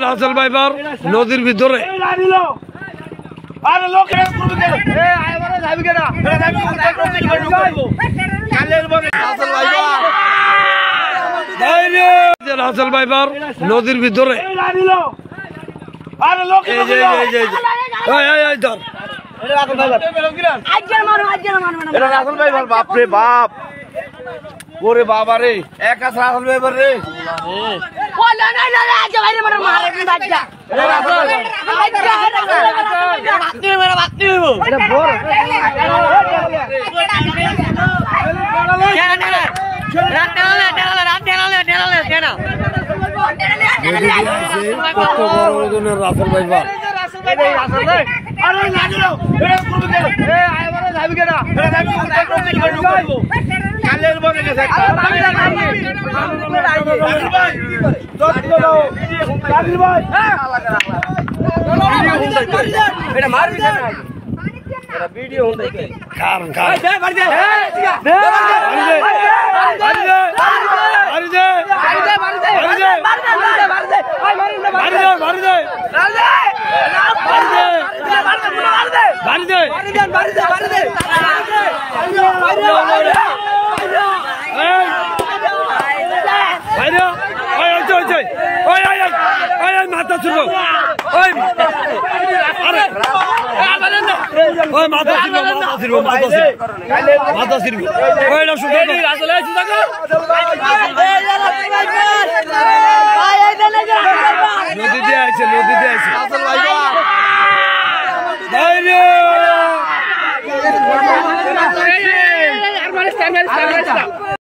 রাসেল ভাইবার নদীর ভিতরে রাসেল ভাইবার নদীর ভিতরে বাপরে বাপ ওরে বাবা রে এক আছে রাসেল ভাইবার রে রাসেল ভাইবার মাথা ছিল মাথা ছিল